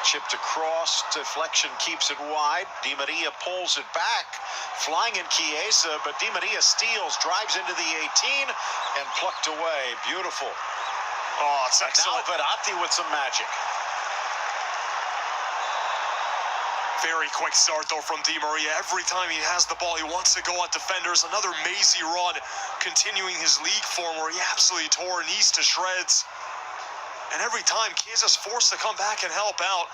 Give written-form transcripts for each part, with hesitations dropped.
Chipped across, deflection keeps it wide. Di Maria pulls it back, flying in Chiesa, but Di Maria steals, drives into the 18, and plucked away. Beautiful. Oh, it's excellent. Now Verratti with some magic. Very quick start, though, from Di Maria. Every time he has the ball, he wants to go at defenders. Another mazy run, continuing his league form where he absolutely tore knees to shreds. And every time, Chiesa's forced to come back and help out.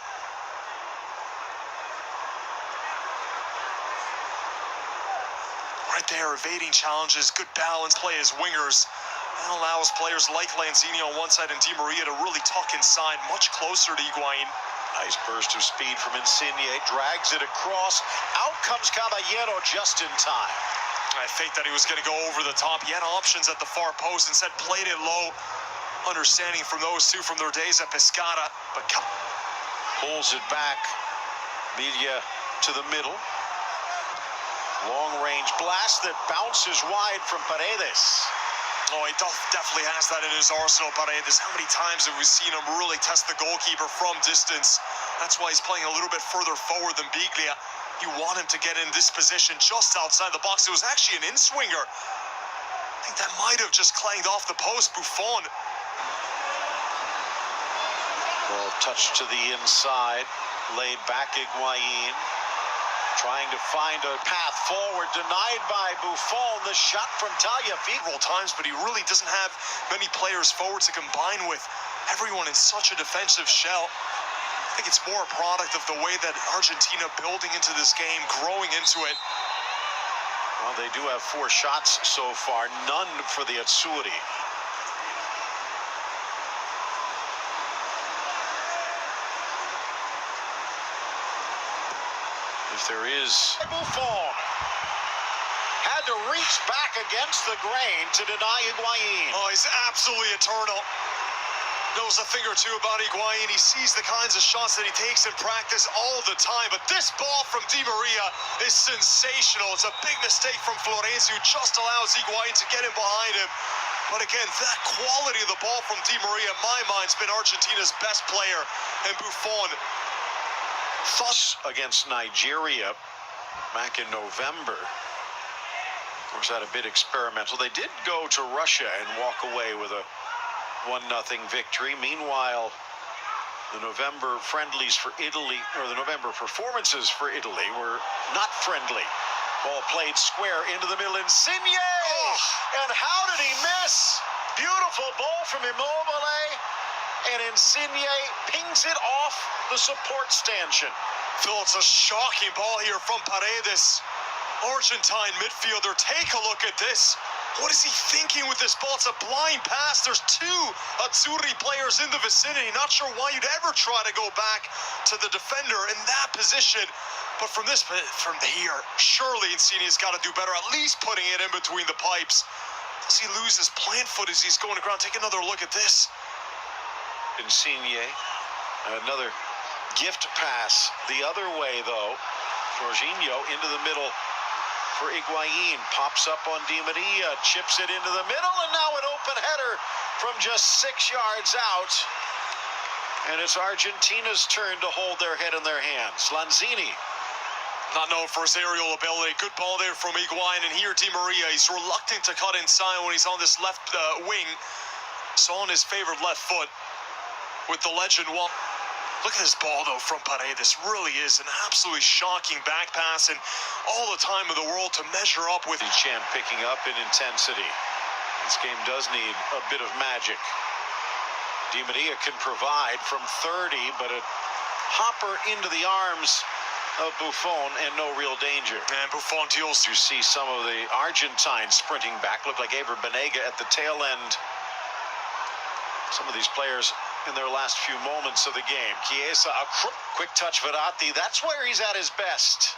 Right there, evading challenges, good balance play as wingers. That allows players like Lanzini on one side and Di Maria to really tuck inside, much closer to Higuain. Nice burst of speed from Insigne, drags it across. Out comes Caballero just in time. I think that he was going to go over the top. He had options at the far post, instead played it low. Understanding from those two from their days at Pescara. But pulls it back. Media to the middle. Long-range blast that bounces wide from Paredes. Oh, he definitely has that in his arsenal, Paredes. How many times have we seen him really test the goalkeeper from distance? That's why he's playing a little bit further forward than Biglia. You want him to get in this position just outside the box. It was actually an in-swinger. I think that might have just clanged off the post. Buffon. Ball touched to the inside. Laid back Higuain. Trying to find a path forward, denied by Buffon. The shot from Tagliafico. Several times, but he really doesn't have many players forward to combine with. Everyone in such a defensive shell. I think it's more a product of the way that Argentina building into this game, growing into it. Well, they do have 4 shots so far, none for the Azzurri. If there is... Buffon had to reach back against the grain to deny Higuain. Oh, he's absolutely eternal. Knows a thing or two about Higuain. He sees the kinds of shots that he takes in practice all the time. But this ball from Di Maria is sensational. It's a big mistake from Florenzi, who just allows Higuain to get in behind him. But again, that quality of the ball from Di Maria, in my mind, has been Argentina's best player. And Buffon... Thus against Nigeria back in November. Of course, that a bit experimental. They did go to Russia and walk away with a 1-0 victory. Meanwhile, the November friendlies for Italy, or the November performances for Italy, were not friendly. Ball played square into the middle. Insigne! Oh. And how did he miss? Beautiful ball from Immobile. And Insigne pings it off the support stanchion. Phil, it's a shocking ball here from Paredes. Argentine midfielder, take a look at this. What is he thinking with this ball? It's a blind pass. There's 2 Azzurri players in the vicinity. Not sure why you'd ever try to go back to the defender in that position. But from here, surely Insigne's got to do better, at least putting it in between the pipes. Does he lose his plant foot as he's going to ground? Take another look at this. Insigne, another gift pass the other way, though. Jorginho into the middle for Higuain, pops up on Di Maria, chips it into the middle, and now an open header from just 6 yards out. And it's Argentina's turn to hold their head in their hands. Lanzini. Not known for his aerial ability. Good ball there from Higuain, and here Di Maria. He's reluctant to cut inside when he's on this left wing. So on his favored left foot. With the legend one. Look at this ball, though, from Paredes. Really is an absolutely shocking back pass, and all the time in the world to measure up with. Champ picking up in intensity. This game does need a bit of magic. Di Maria can provide from 30, but a hopper into the arms of Buffon and no real danger. And Buffon deals. You see some of the Argentines sprinting back. Looked like Banega at the tail end. Some of these players in their last few moments of the game. Chiesa, a quick touch, Verratti. That's where he's at his best.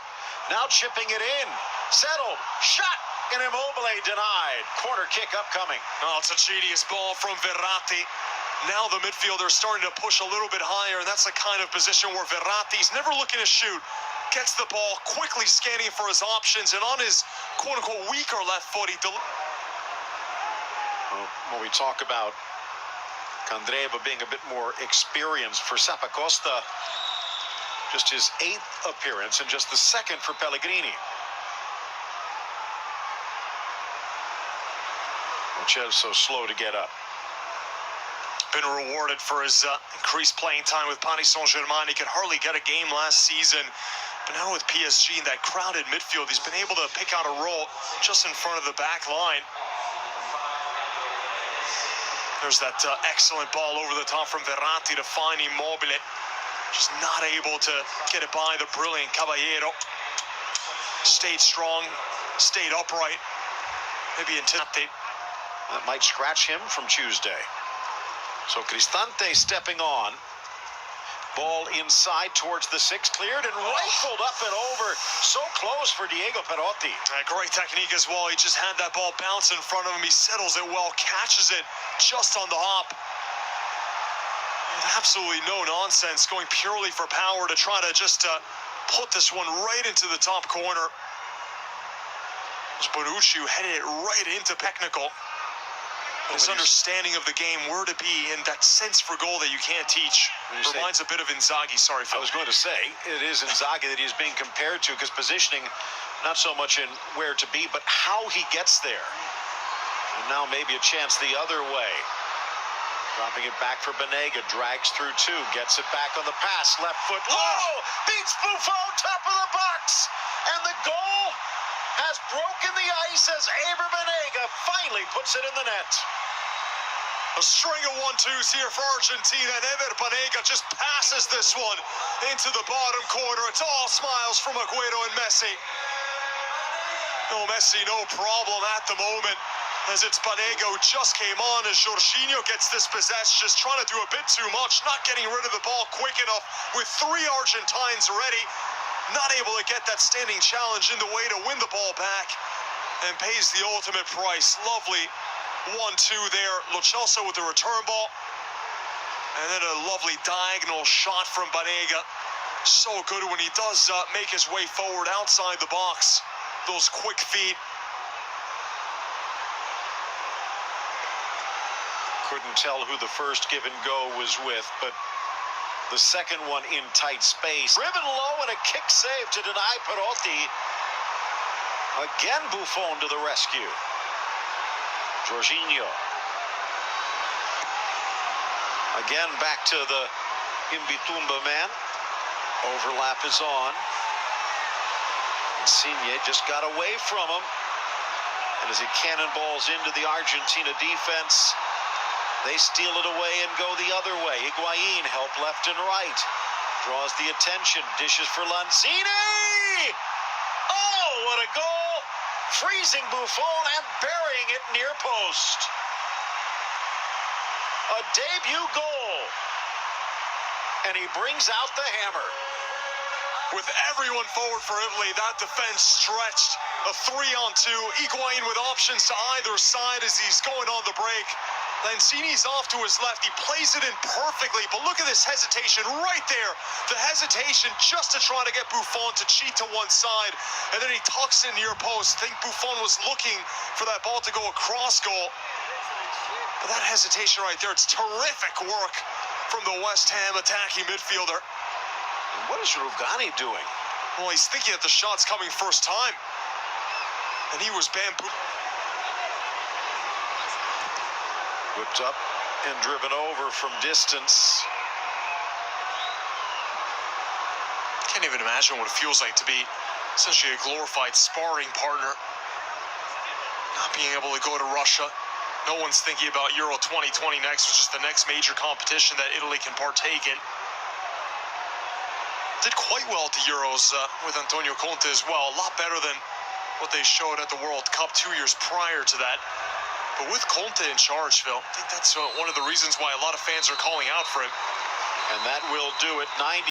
Now chipping it in. Settled. Shot. And Immobile denied. Corner kick upcoming. Oh, it's a genius ball from Verratti. Now the midfielder is starting to push a little bit higher, and that's the kind of position where Verratti's never looking to shoot. Gets the ball, quickly scanning for his options, and on his quote-unquote weaker left foot, he... When we talk about Candreva being a bit more experienced, for Zappacosta, Just his 8th appearance and just the 2nd for Pellegrini. Michel's so slow to get up. Been rewarded for his increased playing time with Paris Saint-Germain. He could hardly get a game last season. But now with PSG in that crowded midfield, he's been able to pick out a role just in front of the back line. There's that excellent ball over the top from Verratti to find Immobile. Just not able to get it by the brilliant Caballero. Stayed strong, stayed upright. Maybe intimidate. That might scratch him from Tuesday. So Cristante stepping on. Ball inside towards the 6, cleared and rifled up and over. So close for Diego Perotti. Great technique as well. He just had that ball bounce in front of him. He settles it well, catches it just on the hop. And absolutely no nonsense, going purely for power to try to just put this one right into the top corner. Bonucci headed it right into technical. His understanding of the game, where to be, and that sense for goal that you can't teach. Reminds a bit of Inzaghi. Sorry, Phil. I was going to say, it is Inzaghi that he's being compared to, because positioning, not so much in where to be, but how he gets there. And now maybe a chance the other way. Dropping it back for Banega, drags through 2, gets it back on the pass, left foot low, beats Buffon, top of the box, and the goal has broken the ice as Ever Banega finally puts it in the net. A string of 1-2s here for Argentina, and Ever Banega just passes this one into the bottom corner. It's all smiles from Aguero and Messi. No, Messi, no problem at the moment, as it's Banega who just came on as Jorginho gets this possessed, just trying to do a bit too much, not getting rid of the ball quick enough with 3 Argentines ready. Not able to get that standing challenge in the way to win the ball back, and pays the ultimate price. Lovely 1-2 there. Lo Celso with the return ball, and then a lovely diagonal shot from Banega. So good when he does make his way forward outside the box. Those quick feet. Couldn't tell who the first give and go was with, but the second one in tight space. Driven low and a kick save to deny Perotti. Again, Buffon to the rescue. Jorginho. Again, back to the Imbitumba man. Overlap is on. Lanzini just got away from him. And as he cannonballs into the Argentina defense, they steal it away and go the other way. Higuain help left and right. Draws the attention. Dishes for Lanzini. Oh, what a goal. Freezing Buffon and burying it near post. A debut goal. And he brings out the hammer. With everyone forward for Italy, that defense stretched. A 3-on-2. Higuain with options to either side as he's going on the break. Lanzini's off to his left. He plays it in perfectly, but look at this hesitation right there. The hesitation just to try to get Buffon to cheat to one side, and then he tucks in near post. I think Buffon was looking for that ball to go across goal. But that hesitation right there, it's terrific work from the West Ham attacking midfielder. And what is Rugani doing? Well, he's thinking that the shot's coming first time, and he was bamboo. Whipped up and driven over from distance. Can't even imagine what it feels like to be essentially a glorified sparring partner. Not being able to go to Russia. No one's thinking about Euro 2020 next, which is the next major competition that Italy can partake in. Did quite well at the Euros with Antonio Conte as well. A lot better than what they showed at the World Cup 2 years prior to that. But with Conte in charge, Phil, I think that's one of the reasons why a lot of fans are calling out for him. And that will do it. 90.